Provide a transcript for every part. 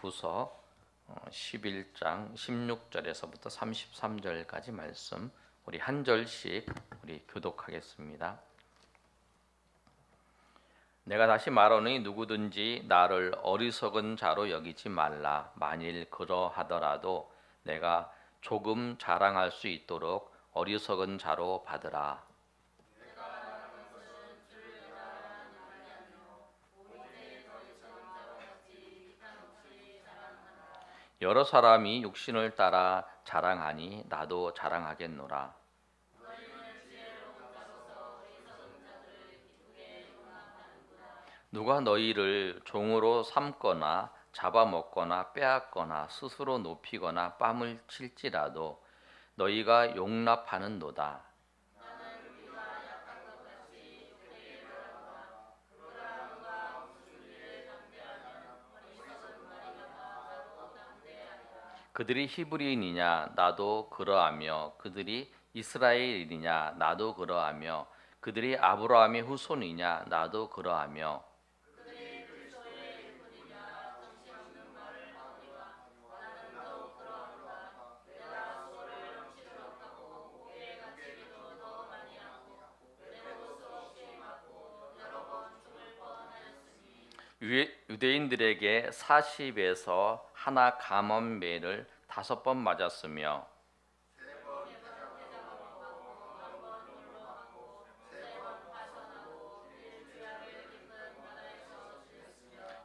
후서 11장 16절에서부터 33절까지 말씀 우리 한 절씩 우리 교독하겠습니다. 내가 다시 말하노니 누구든지 나를 어리석은 자로 여기지 말라. 만일 그러하더라도 내가 조금 자랑할 수 있도록 어리석은 자로 받으라. 여러 사람이 육신을 따라 자랑하니 나도 자랑하겠노라. 누가 너희를 종으로 삼거나 잡아먹거나 빼앗거나 스스로 높이거나 뺨을 칠지라도 너희가 용납하는도다. 그들이 히브리인이냐 나도 그러하며 그들이 이스라엘이냐 나도 그러하며 그들이 아브라함의 후손이냐 나도 그러하며 유대인들에게 40에서 하나 감원매를 5번 맞았으며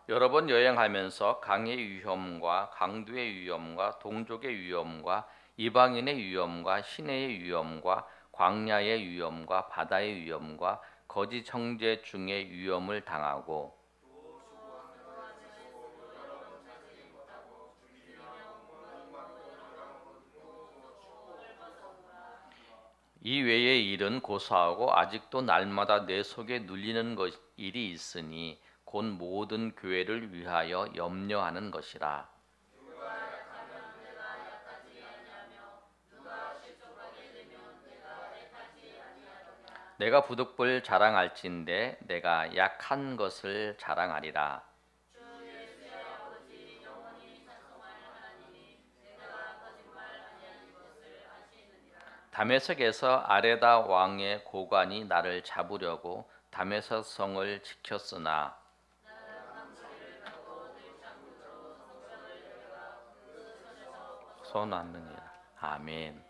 여러 번 여행하면서 강의 위험과 강도의 위험과 동족의 위험과 이방인의 위험과 시내의 위험과 광야의 위험과 바다의 위험과 거짓 형제 중의 위험을 당하고 이 외의 일은 고사하고 아직도 날마다 내 속에 눌리는 일이 있으니 곧 모든 교회를 위하여 염려하는 것이라. 내가 부득불 자랑할진대 내가 약한 것을 자랑하리라. 다메섹에서 아레다 왕의 고관이 나를 잡으려고 다메섹 성을 지켰으나 손 않느니라. 아멘.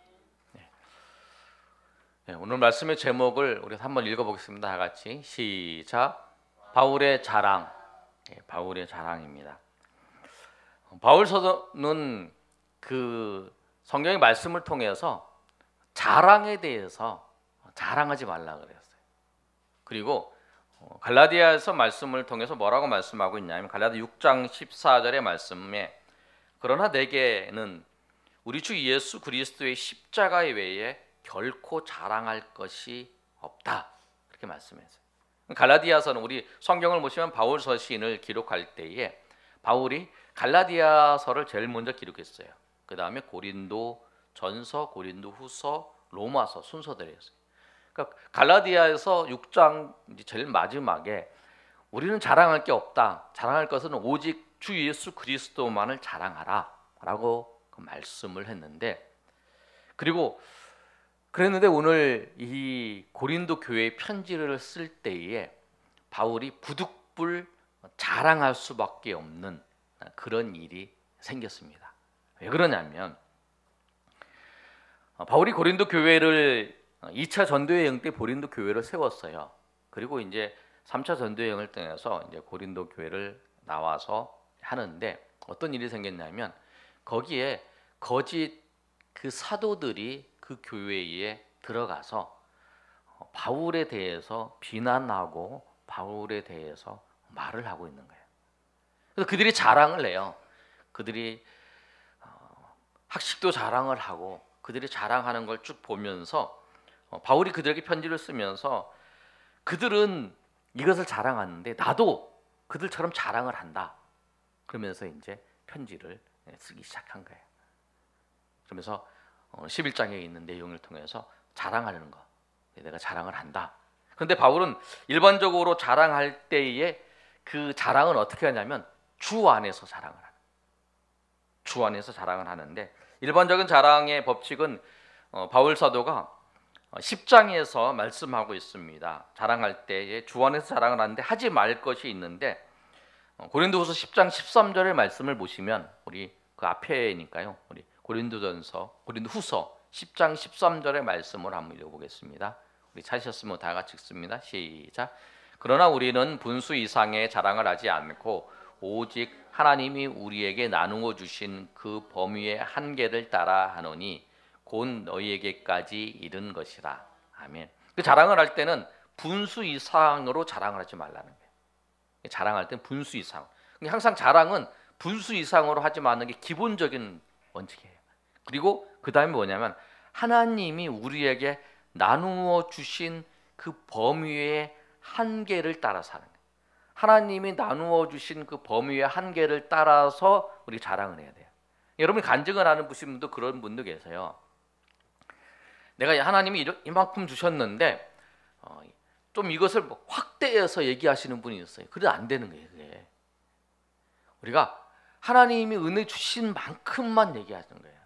네, 오늘 말씀의 제목을 우리 한번 읽어보겠습니다. 다 같이 시작. 바울의 자랑. 네, 바울의 자랑입니다. 바울 서도는 그 성경의 말씀을 통해서 자랑에 대해서 자랑하지 말라 그랬어요. 그리고 갈라디아에서 말씀을 통해서 뭐라고 말씀하고 있냐면 갈라디아 6장 14절의 말씀에 그러나 내게는 우리 주 예수 그리스도의 십자가 외에 결코 자랑할 것이 없다. 그렇게 말씀했어요. 갈라디아서는 우리 성경을 보시면 바울 서신을 기록할 때에 바울이 갈라디아서를 제일 먼저 기록했어요. 그 다음에 고린도 전서, 고린도 후서, 로마서 순서대로였어요. 그러니까 갈라디아에서 6장 제일 마지막에 우리는 자랑할 게 없다. 자랑할 것은 오직 주 예수 그리스도만을 자랑하라 라고 그 말씀을 했는데 그리고 그랬는데 오늘 이 고린도 교회의 편지를 쓸 때에 바울이 부득불 자랑할 수밖에 없는 그런 일이 생겼습니다. 왜 그러냐면 바울이 고린도 교회를 2차 전도여행 때 고린도 교회를 세웠어요. 그리고 이제 3차 전도여행을 통해서 이제 고린도 교회를 나와서 하는데 어떤 일이 생겼냐면 거기에 거짓 그 사도들이 그 교회에 들어가서 바울에 대해서 비난하고 바울에 대해서 말을 하고 있는 거예요. 그래서 그들이 자랑을 해요. 그들이 학식도 자랑을 하고 그들이 자랑하는 걸 쭉 보면서 바울이 그들에게 편지를 쓰면서 그들은 이것을 자랑하는데 나도 그들처럼 자랑을 한다. 그러면서 이제 편지를 쓰기 시작한 거예요. 그러면서 11장에 있는 내용을 통해서 자랑하려는 거. 내가 자랑을 한다. 그런데 바울은 일반적으로 자랑할 때에 그 자랑은 어떻게 하냐면 주 안에서 자랑을 하는. 주 안에서 자랑을 하는데, 일반적인 자랑의 법칙은 바울 사도가 10장에서 말씀하고 있습니다. 자랑할 때에 주 안에서 자랑을 하는데 하지 말 것이 있는데, 고린도후서 10장 13절의 말씀을 보시면, 우리 그 앞에니까요, 우리 고린도후서 10장 13절의 말씀을 한번 읽어보겠습니다. 우리 찾으셨으면 다 같이 읽습니다. 시작. 그러나 우리는 분수 이상의 자랑을 하지 않고 오직 하나님이 우리에게 나누어 주신 그 범위의 한계를 따라 하노니 곧 너희에게까지 이른 것이라. 아멘. 그 자랑을 할 때는 분수 이상으로 자랑을 하지 말라는 거예요. 자랑할 때는 분수 이상. 항상 자랑은 분수 이상으로 하지 말는 게 기본적인 원칙이에요. 그리고 그 다음에 뭐냐면 하나님이 우리에게 나누어 주신 그 범위의 한계를 따라서 하는 거예요. 하나님이 나누어 주신 그 범위의 한계를 따라서 우리 자랑을 해야 돼요. 여러분이 간증을 하는 분도 그런 분도 계세요. 내가 하나님이 이만큼 주셨는데 좀 이것을 확대해서 얘기하시는 분이 있어요. 그래 안 되는 거예요. 그게. 우리가 하나님이 은혜 주신 만큼만 얘기하는 거예요.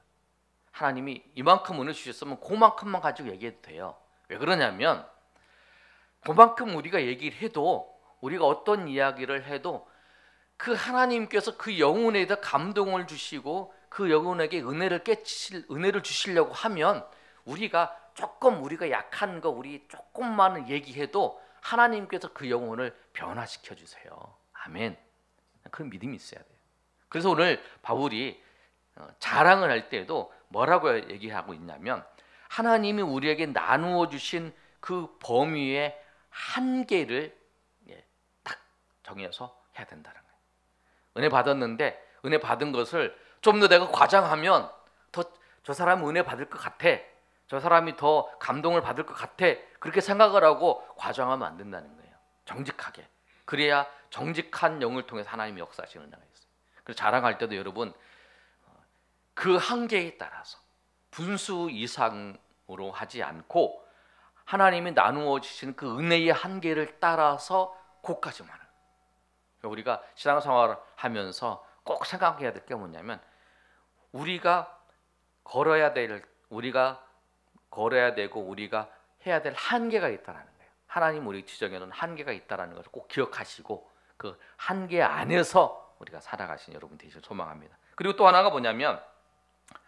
하나님이 이만큼 은혜 주셨으면 그만큼만 가지고 얘기해도 돼요. 왜 그러냐면 그만큼 우리가 얘기를 해도, 우리가 어떤 이야기를 해도 그 하나님께서 그 영혼에 대해 감동을 주시고 그 영혼에게 은혜를 주시려고 하면 우리가 약한 거 우리 조금만 얘기해도 하나님께서 그 영혼을 변화시켜 주세요. 아멘. 그런 믿음이 있어야 돼요. 그래서 오늘 바울이 자랑을 할 때에도 뭐라고 얘기하고 있냐면 하나님이 우리에게 나누어 주신 그 범위의 한계를 딱 정해서 해야 된다는 거예요. 은혜 받았는데 은혜 받은 것을 좀 더 내가 과장하면 저 사람은 은혜 받을 것 같아, 저 사람이 더 감동을 받을 것 같아, 그렇게 생각을 하고 과장하면 안 된다는 거예요. 정직하게. 그래야 정직한 영을 통해서 하나님이 역사하시는 은혜가 있어요. 그래서 자랑할 때도 여러분 그 한계에 따라서 분수 이상으로 하지 않고 하나님이 나누어 주신 그 은혜의 한계를 따라서 그것까지만 하는 거예요. 우리가 신앙생활을 하면서 꼭 생각해야 될 게 뭐냐면 우리가 걸어야 되고 우리가 해야 될 한계가 있다는 거예요. 하나님 우리 지정해놓은 한계가 있다는 것을 꼭 기억하시고 그 한계 안에서 우리가 살아가신 여러분 되시길 소망합니다. 그리고 또 하나가 뭐냐면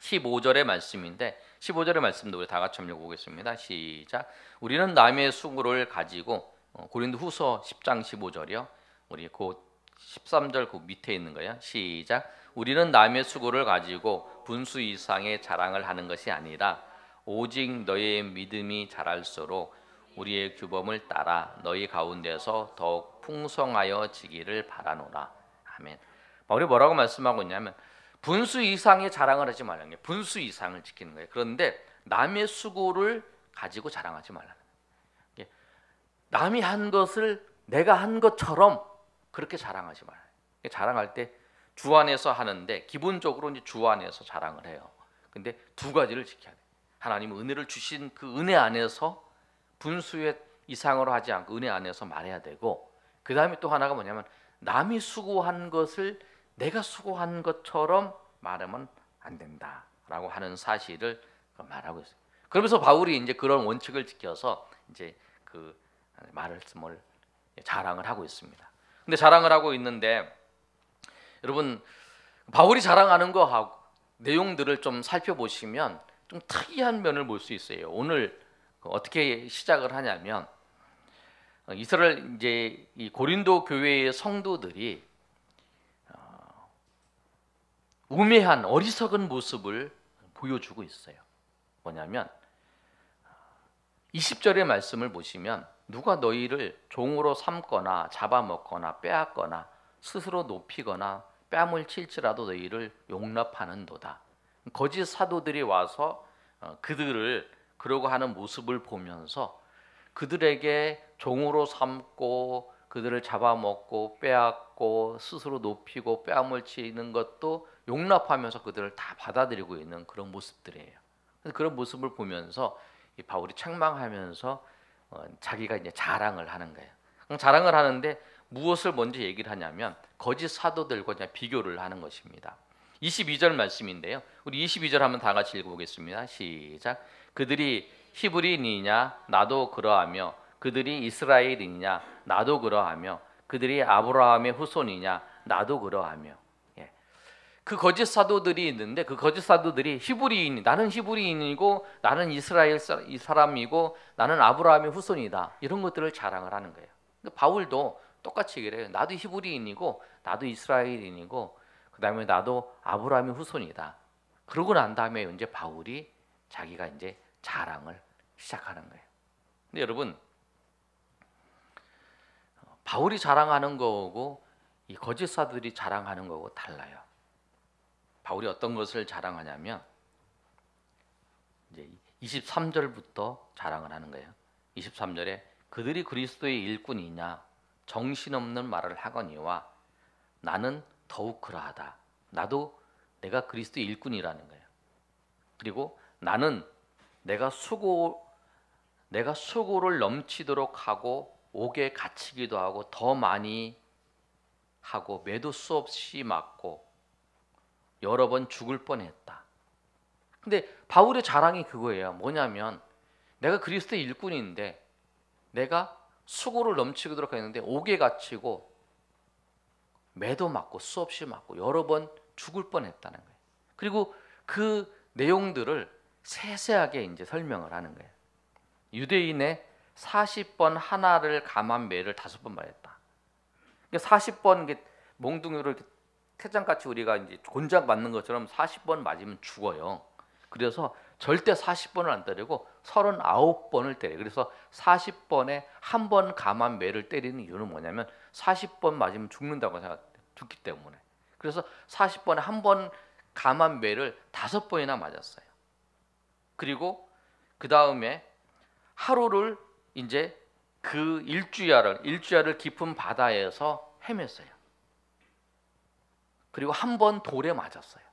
15절의 말씀인데 15절의 말씀도 우리 다 같이 한번 읽어보겠습니다. 시작. 우리는 남의 수고를 가지고 고린도후서 10장 15절이요. 우리 그 13절 그 밑에 있는 거예요. 시작. 우리는 남의 수고를 가지고 분수 이상의 자랑을 하는 것이 아니라 오직 너의 믿음이 자랄수록 우리의 규범을 따라 너희 가운데서 더욱 풍성하여 지기를 바라노라. 아멘. 바울이 뭐라고 말씀하고 있냐면 분수 이상의 자랑을 하지 말라는 거예요. 분수 이상을 지키는 거예요. 그런데 남의 수고를 가지고 자랑하지 말라는 거예요. 남이 한 것을 내가 한 것처럼 그렇게 자랑하지 말아요. 자랑할 때 주 안에서 하는데 기본적으로 이제 주 안에서 자랑을 해요. 근데 두 가지를 지켜야 돼요. 하나님 은혜를 주신 그 은혜 안에서 분수의 이상으로 하지 않고 은혜 안에서 말해야 되고, 그 다음에 또 하나가 뭐냐면 남이 수고한 것을 내가 수고한 것처럼 말하면 안 된다라고 하는 사실을 말하고 있어요. 그러면서 바울이 이제 그런 원칙을 지켜서 이제 그 말씀을 자랑을 하고 있습니다. 근데 자랑을 하고 있는데 여러분 바울이 자랑하는 거하고 내용들을 좀 살펴보시면 좀 특이한 면을 볼 수 있어요. 오늘 어떻게 시작을 하냐면 이스라엘 이제 이 고린도 교회의 성도들이 우매한 어리석은 모습을 보여주고 있어요. 뭐냐면 20절의 말씀을 보시면 누가 너희를 종으로 삼거나 잡아먹거나 빼앗거나 스스로 높이거나 뺨을 칠지라도 너희를 용납하는도다. 거짓 사도들이 와서 그들을 그러고 하는 모습을 보면서 그들에게 종으로 삼고 그들을 잡아먹고 빼앗고 스스로 높이고 뺨을 치는 것도 용납하면서 그들을 다 받아들이고 있는 그런 모습들이에요. 그런 모습을 보면서 이 바울이 책망하면서 자기가 이제 자랑을 하는 거예요. 자랑을 하는데 무엇을 먼저 얘기를 하냐면 거짓 사도들과 비교를 하는 것입니다. 22절 말씀인데요. 우리 22절 한번 다 같이 읽어보겠습니다. 시작. 그들이 히브리인이냐 나도 그러하며 그들이 이스라엘이냐 나도 그러하며 그들이 아브라함의 후손이냐 나도 그러하며. 예. 그 거짓 사도들이 있는데 그 거짓 사도들이 히브리인, 나는 히브리인이고 나는 이스라엘 사람이고 나는 아브라함의 후손이다, 이런 것들을 자랑을 하는 거예요. 바울도 똑같이 그래요. 나도 히브리인이고 나도 이스라엘인이고 그 다음에 나도 아브라함의 후손이다. 그러고 난 다음에 이제 바울이 자기가 이제 자랑을 시작하는 거예요. 근데 여러분, 바울이 자랑하는 거고 이 거짓 사도들이 자랑하는 거고 달라요. 바울이 어떤 것을 자랑하냐면 이제 23절부터 자랑을 하는 거예요. 23절에 그들이 그리스도의 일꾼이냐 정신없는 말을 하거니와 나는 더욱 그러하다. 나도 내가 그리스도의 일꾼이라는 거예요. 그리고 나는 내가 수고를 넘치도록 하고 옥에 갇히기도 하고 더 많이 하고 매도 수없이 맞고 여러 번 죽을 뻔했다. 근데 바울의 자랑이 그거예요. 뭐냐면 내가 그리스도의 일꾼인데 내가 수고를 넘치도록 했는데 옥에 갇히고 매도 맞고 수없이 맞고 여러 번 죽을 뻔했다는 거예요. 그리고 그 내용들을 세세하게 이제 설명을 하는 거예요. 유대인의 40번 하나를 감한 매를 5번 맞았다. 40번 몽둥이로 이렇게 태장같이 우리가 이제 곤작 맞는 것처럼 40번 맞으면 죽어요. 그래서 절대 40번을 안 때리고 39번을 때려요. 그래서 40번에 한 번 감한 매를 때리는 이유는 뭐냐면 40번 맞으면 죽는다고 죽기 때문에. 그래서 40번에 한 번 감한 매를 5번이나 맞았어요. 그리고 그 다음에 하루를 이제 그 일주야를 깊은 바다에서 헤맸어요. 그리고 한 번 돌에 맞았어요.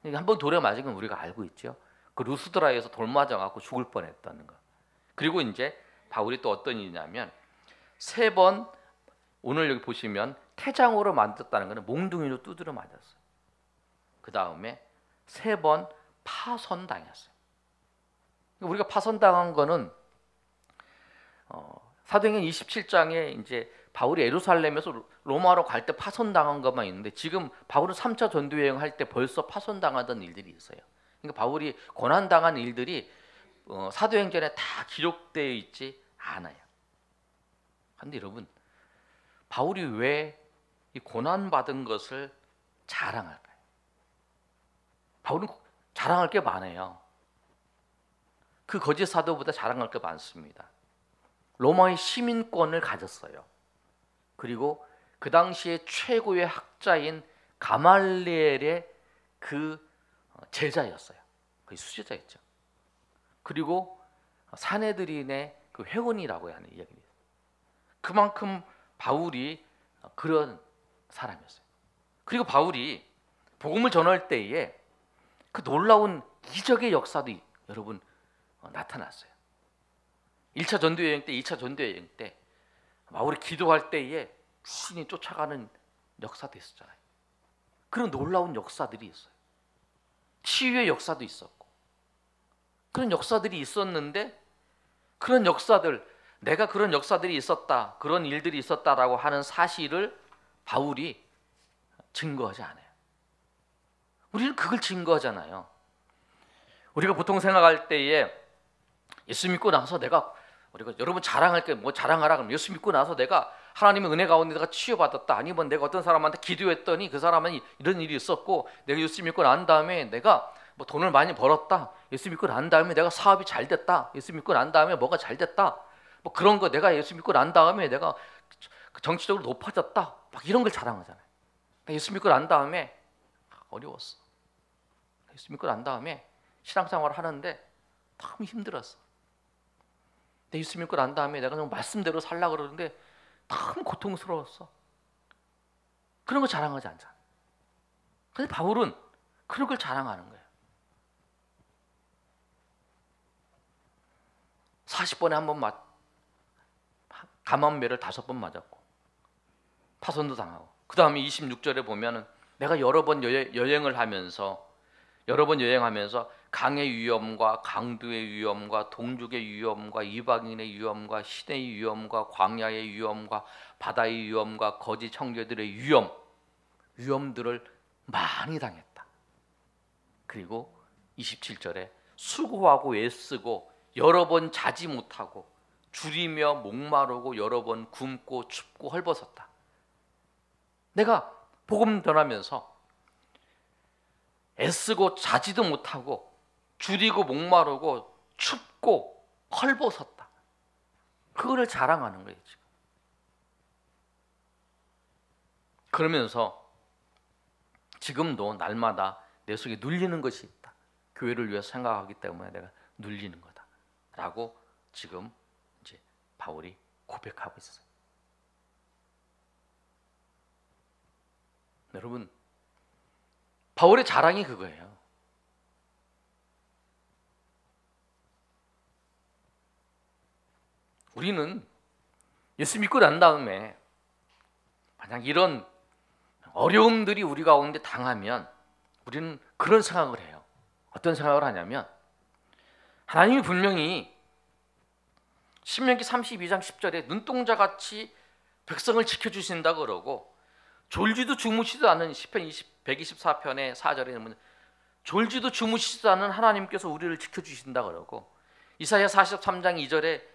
한 번 돌에 맞은 건 우리가 알고 있죠. 그 루스드라에서 돌 맞아갖고 죽을 뻔했다는 거. 그리고 이제 바울이 또 어떤 일이냐면 3번, 오늘 여기 보시면 태장으로 만졌다는 것은 몽둥이로 두드려 맞았어요. 그 다음에 3번 파손당했어요. 우리가 파손당한 거는 사도행전 27장에 이제 바울이 예루살렘에서 로마로 갈 때 파손당한 것만 있는데 지금 바울은 3차 전도 여행할 때 벌써 파손당하던 일들이 있어요. 그러니까 바울이 고난당한 일들이 사도행전에 다 기록되어 있지 않아요. 그런데 여러분, 바울이 왜 이 고난받은 것을 자랑할까요? 바울은 자랑할 게 많아요. 그 거짓 사도보다 자랑할 게 많습니다. 로마의 시민권을 가졌어요. 그리고 그 당시에 최고의 학자인 가말리엘의 그 제자였어요. 그 수제자였죠. 그리고 사내들인의 그 회원이라고 하는 이야기입니다. 그만큼 바울이 그런 사람이었어요. 그리고 바울이 복음을 전할 때에 그 놀라운 기적의 역사도 여러분 나타났어요. 1차 전도 여행 때, 2차 전도 여행 때 바울이 기도할 때에 신이 쫓아가는 역사도 있었잖아요. 그런 놀라운 역사들이 있어요. 치유의 역사도 있었고 그런 역사들이 있었는데 그런 역사들, 내가 그런 역사들이 있었다, 그런 일들이 있었다라고 하는 사실을 바울이 증거하지 않아요. 우리는 그걸 증거하잖아요. 우리가 보통 생각할 때에 예수 믿고 나서 우리가 여러분 자랑할 게 뭐 자랑하라 그러면 예수 믿고 나서 내가 하나님의 은혜 가운데 내가 치유받았다, 아니면 내가 어떤 사람한테 기도했더니 그 사람은 이런 일이 있었고 내가 예수 믿고 난 다음에 내가 뭐 돈을 많이 벌었다, 예수 믿고 난 다음에 내가 사업이 잘 됐다, 예수 믿고 난 다음에 뭐가 잘 됐다, 뭐 그런 거 내가 예수 믿고 난 다음에 내가 정치적으로 높아졌다, 막 이런 걸 자랑하잖아요. 예수 믿고 난 다음에 어려웠어. 예수 믿고 난 다음에 신앙생활을 하는데 너무 힘들었어. 예수 믿고 난 다음에 내가 좀 말씀대로 살려고 그러는데 너무 고통스러웠어. 그런 거 자랑하지 않잖아. 근데 바울은 그런 걸 자랑하는 거예요. 40번에 한 번 감한 매를 5번 맞았고 파손도 당하고, 그 다음에 26절에 보면은 내가 여러 번 여행을 하면서 강의 위험과 강도의 위험과 동족의 위험과 이방인의 위험과 시대의 위험과 광야의 위험과 바다의 위험과 거짓 형제들의 위험들을 많이 당했다. 그리고 27절에 수고하고 애쓰고 여러 번 자지 못하고 줄이며 목마르고 여러 번 굶고 춥고 헐벗었다. 내가 복음 전하면서 애쓰고 자지도 못하고 줄이고 목마르고 춥고 헐벗었다. 그거를 자랑하는 거예요 지금. 그러면서 지금도 날마다 내 속에 눌리는 것이 있다. 교회를 위해서 생각하기 때문에 내가 눌리는 거다 라고 지금 이제 바울이 고백하고 있어요. 여러분, 바울의 자랑이 그거예요. 우리는 예수 믿고 난 다음에 만약 이런 어려움들이 우리 가운데 당하면 우리는 그런 생각을 해요. 어떤 생각을 하냐면, 하나님이 분명히 신명기 32장 10절에 눈동자같이 백성을 지켜주신다 그러고, 졸지도 주무시지도 않은 시편 124편의 4절에 졸지도 주무시지도 않은 하나님께서 우리를 지켜주신다 그러고, 이사야 43장 2절에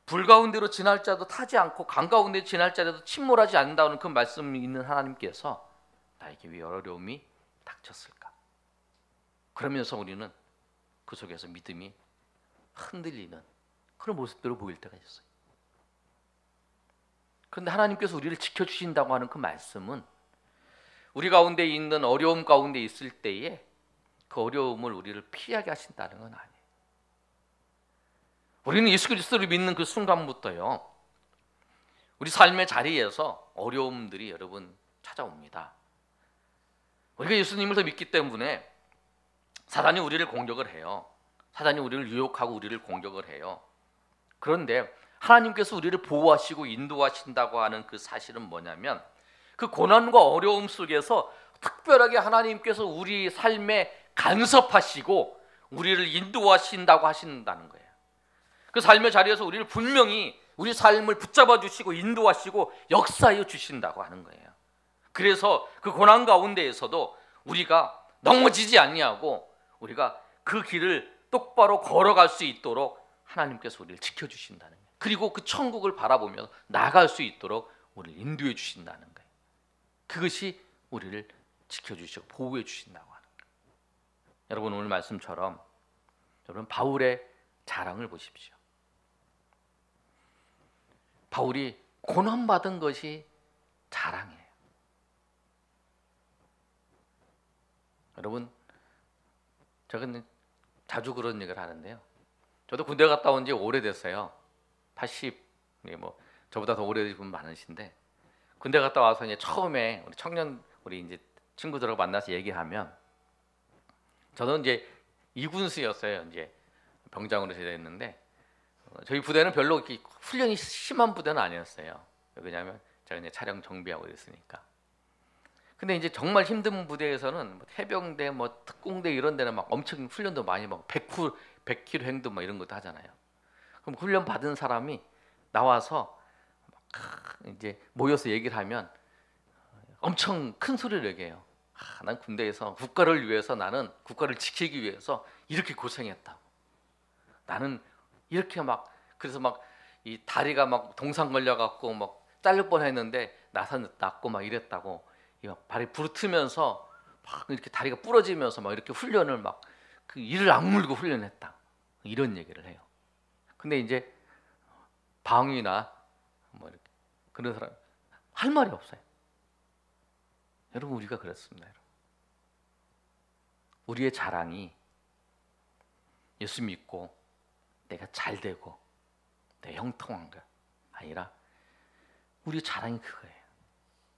불 가운데로 지날 자도 타지 않고 강 가운데 지날 자라도 침몰하지 않는다는 그 말씀이 있는 하나님께서 나에게 왜 어려움이 닥쳤을까? 그러면서 우리는 그 속에서 믿음이 흔들리는 그런 모습들을 보일 때가 있어요. 그런데 하나님께서 우리를 지켜주신다고 하는 그 말씀은 우리 가운데 있는 어려움 가운데 있을 때에 그 어려움을 우리를 피하게 하신다는 건 아니에요. 우리는 예수 그리스도를 믿는 그 순간부터요, 우리 삶의 자리에서 어려움들이 여러분 찾아옵니다. 우리가 예수님을 더 믿기 때문에 사단이 우리를 공격을 해요. 사단이 우리를 유혹하고 우리를 공격을 해요. 그런데 하나님께서 우리를 보호하시고 인도하신다고 하는 그 사실은 뭐냐면, 그 고난과 어려움 속에서 특별하게 하나님께서 우리 삶에 간섭하시고 우리를 인도하신다고 하신다는 거예요. 그 삶의 자리에서 우리를 분명히 우리 삶을 붙잡아 주시고 인도하시고 역사해 주신다고 하는 거예요. 그래서 그 고난 가운데에서도 우리가 넘어지지 아니하고 우리가 그 길을 똑바로 걸어갈 수 있도록 하나님께서 우리를 지켜주신다는 거예요. 그리고 그 천국을 바라보며 나아갈 수 있도록 우리를 인도해 주신다는 거예요. 그것이 우리를 지켜주시고 보호해 주신다고 하는 거예요. 여러분, 오늘 말씀처럼 여러분 바울의 자랑을 보십시오. 바울이 고난받은 것이 자랑이에요. 여러분, 저는 자주 그런 얘기를 하는데요. 저도 군대 갔다 온 지 오래됐어요. 80, 뭐 저보다 더 오래되신 분 많으신데, 군대 갔다 와서 이제 처음에 우리 청년 우리 이제 친구들하고 만나서 얘기하면, 저는 이제 이군수였어요. 이제 병장으로 제대했는데, 저희 부대는 별로 이렇게 훈련이 심한 부대는 아니었어요. 왜냐하면 제가 이제 차량 정비하고 있으니까. 근데 이제 정말 힘든 부대에서는 뭐 해병대, 뭐 특공대 이런 데는 막 엄청 훈련도 많이 막 100km 행동 막 이런 것도 하잖아요. 그럼 훈련 받은 사람이 나와서 이제 모여서 얘기를 하면 엄청 큰 소리를 얘기해요. 난 군대에서 국가를 위해서, 나는 국가를 지키기 위해서 이렇게 고생했다고. 나는 이렇게 막, 그래서 막 이 다리가 막 동상 걸려갖고 막 잘릴 뻔했는데 나사 났고 막 이랬다고. 발이 부르트면서 막 이렇게 다리가 부러지면서 막 이렇게 훈련을 막 그 이를 악물고 훈련했다. 이런 얘기를 해요. 근데 이제 방위나 뭐 이렇게 그런 사람 할 말이 없어요. 여러분, 우리가 그렇습니다. 여러분. 우리의 자랑이 예수 믿고 내가 잘 되고 내 형통한 게 아니라, 우리의 자랑이 그거예요.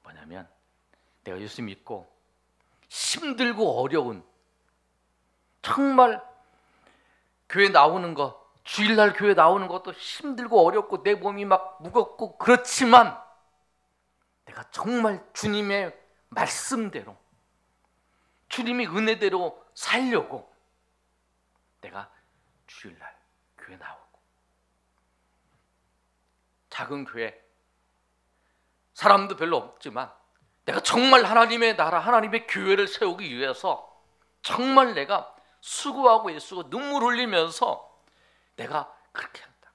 뭐냐면 내가 예수 믿고 힘들고 어려운, 정말 교회 나오는 거, 주일날 교회 나오는 것도 힘들고 어렵고 내 몸이 막 무겁고, 그렇지만 내가 정말 주님의 말씀대로 주님의 은혜대로 살려고 내가 주일날 교회 나오고, 작은 교회 사람도 별로 없지만 내가 정말 하나님의 나라, 하나님의 교회를 세우기 위해서 정말 내가 수고하고 애쓰고 눈물 흘리면서 내가 그렇게 한다.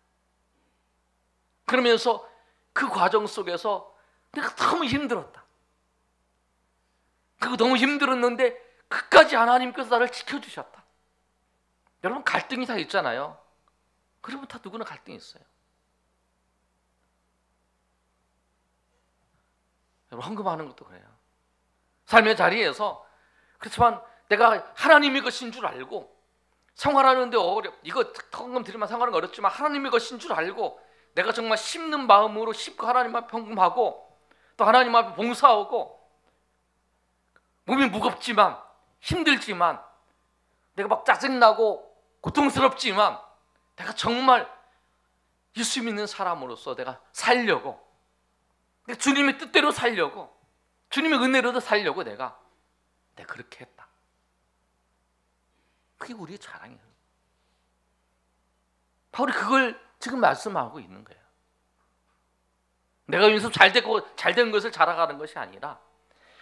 그러면서 그 과정 속에서 내가 너무 힘들었다. 그거 너무 힘들었는데 끝까지 하나님께서 나를 지켜주셨다. 여러분, 갈등이 다 있잖아요. 그러면 다 누구나 갈등이 있어요. 여러분, 헌금하는 것도 그래요. 삶의 자리에서 그렇지만 내가 하나님의 것인 줄 알고 생활하는데 이거 헌금 드리면 생활하는 거 어렵지만 하나님의 것인 줄 알고 내가 정말 심는 마음으로 심고 하나님 앞에 헌금하고 또 하나님 앞에 봉사하고, 몸이 무겁지만 힘들지만 내가 막 짜증나고 고통스럽지만 내가 정말 예수 믿는 사람으로서 내가 살려고, 내가 주님의 뜻대로 살려고, 주님의 은혜로도 살려고 내가 그렇게 했다. 그게 우리의 자랑이에요. 바울이 그걸 지금 말씀하고 있는 거예요. 내가 예수 잘된 것을 자랑하는 것이 아니라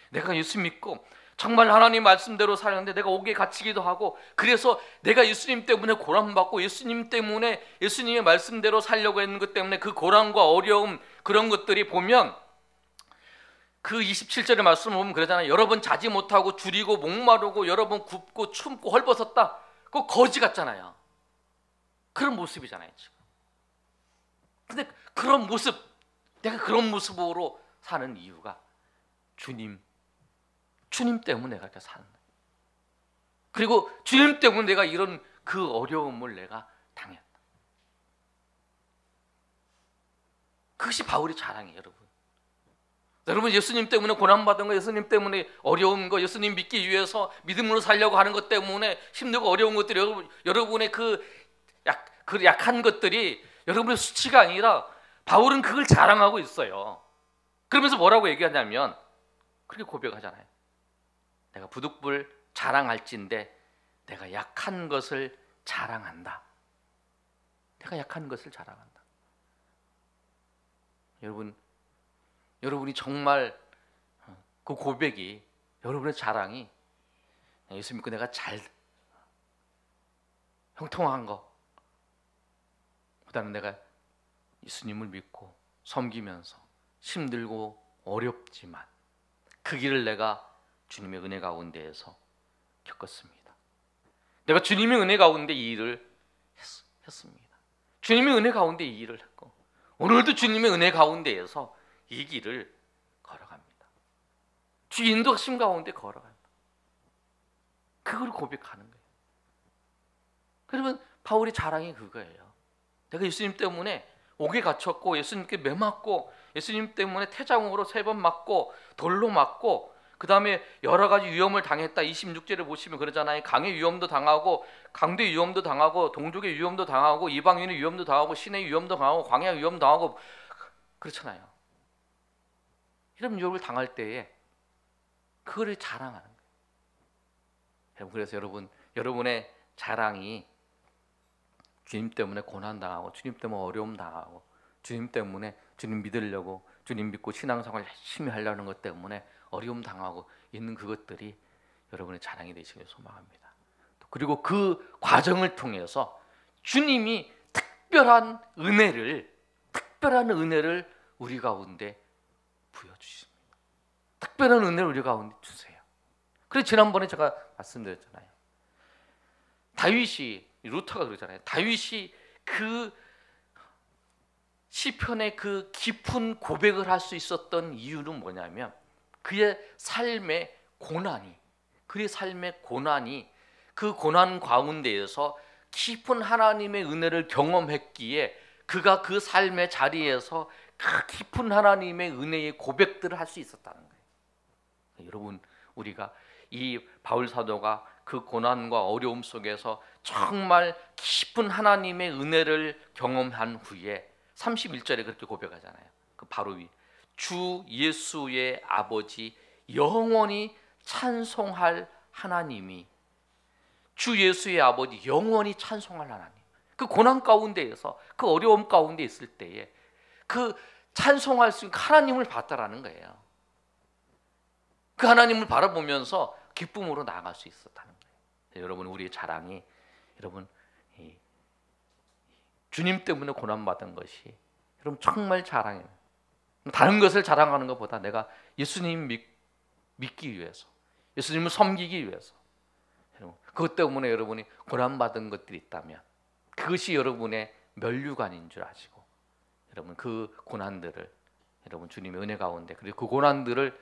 내가 예수 믿고 정말 하나님 말씀대로 사는데 내가 옥에 갇히기도 하고, 그래서 내가 예수님 때문에 고난받고 예수님 때문에 예수님의 말씀대로 살려고 했는 것 때문에 그 고난과 어려움, 그런 것들이 보면 그 27절의 말씀을 보면 그러잖아요. 여러 번 자지 못하고 줄이고 목마르고 여러 번 굽고 춤고 헐벗었다. 그거 거지 같잖아요. 그런 모습이잖아요 지금. 근데 그런 모습, 내가 그런 모습으로 사는 이유가 주님 때문에 내가 이렇게 사는 거예요. 그리고 주님 때문에 내가 이런 그 어려움을 내가 당했다. 그것이 바울의 자랑이에요, 여러분. 여러분, 예수님 때문에 고난받은 거, 예수님 때문에 어려운 거, 예수님 믿기 위해서 믿음으로 살려고 하는 것 때문에 힘들고 어려운 것들이 여러분의 그 약한 것들이 여러분의 수치가 아니라 바울은 그걸 자랑하고 있어요. 그러면서 뭐라고 얘기하냐면 그렇게 고백하잖아요. 내가 부득불 자랑할진대 내가 약한 것을 자랑한다. 내가 약한 것을 자랑한다. 여러분이 정말 그 고백이, 여러분의 자랑이 예수 믿고 내가 잘 형통한 거 보다는 내가 예수님을 믿고 섬기면서 힘들고 어렵지만 그 길을 내가 주님의 은혜 가운데에서 겪었습니다. 내가 주님의 은혜 가운데 이 일을 했습니다. 주님의 은혜 가운데 이 일을 했고 오늘도 주님의 은혜 가운데에서 이 길을 걸어갑니다. 주 인도하심 가운데 걸어갑니다. 그걸 고백하는 거예요. 그러면 바울의 자랑이 그거예요. 내가 예수님 때문에 옥에 갇혔고 예수님께 매 맞고 예수님 때문에 태장으로 3번 맞고 돌로 맞고 그 다음에 여러 가지 위험을 당했다. 26절에 보시면 그러잖아요. 강의 위험도 당하고 강대 위험도 당하고 동족의 위험도 당하고 이방인의 위험도 당하고 신의 위험도 당하고 광야 위험도 당하고 그렇잖아요. 이런 유혹을 당할 때에 그거를 자랑하는 거예요. 그래서 여러분의 자랑이 주님 때문에 고난 당하고 주님 때문에 어려움 당하고 주님 때문에 주님 믿으려고 주님 믿고 신앙생활 열심히 하려는 것 때문에 어려움 당하고 있는 그것들이 여러분의 자랑이 되시길 소망합니다. 그리고 그 과정을 통해서 주님이 특별한 은혜를 우리 가운데 부여주십니다. 특별한 은혜를 우리 가운데 주세요. 그래서 지난번에 제가 말씀드렸잖아요. 루터가 그러잖아요. 다윗이 그 시편의 그 깊은 고백을 할 수 있었던 이유는 뭐냐면 그의 삶의 고난이 그 고난 가운데에서 깊은 하나님의 은혜를 경험했기에 그가 그 삶의 자리에서 그 깊은 하나님의 은혜의 고백들을 할 수 있었다는 거예요. 여러분, 우리가 이 바울 사도가 그 고난과 어려움 속에서 정말 깊은 하나님의 은혜를 경험한 후에 31절에 그렇게 고백하잖아요. 그 바로 위 주 예수의 아버지 영원히 찬송할 하나님이 주 예수의 아버지 영원히 찬송할 하나님, 그 고난 가운데에서 그 어려움 가운데 있을 때에 그 찬송할 수 있는 하나님을 봤다라는 거예요. 그 하나님을 바라보면서 기쁨으로 나아갈 수 있었다는 거예요. 여러분, 우리의 자랑이 여러분 주님 때문에 고난받은 것이 여러분 정말 자랑이에요. 다른 것을 자랑하는 것보다 내가 예수님 믿기 위해서, 예수님을 섬기기 위해서, 여러분 그것 때문에 여러분이 고난받은 것들이 있다면 그것이 여러분의 면류관인 줄 아시고, 여러분 그 고난들을 여러분 주님의 은혜 가운데, 그리고 그 고난들을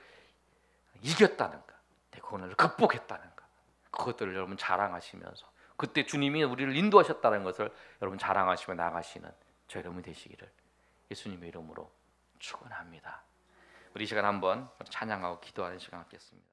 이겼다는 것, 그 고난을 극복했다는 것, 그것들을 여러분 자랑하시면서 그때 주님이 우리를 인도하셨다는 것을 여러분 자랑하시며 나가시는 저 여러분 되시기를 예수님의 이름으로 축원합니다. 우리 이 시간 한번 찬양하고 기도하는 시간 갖겠습니다.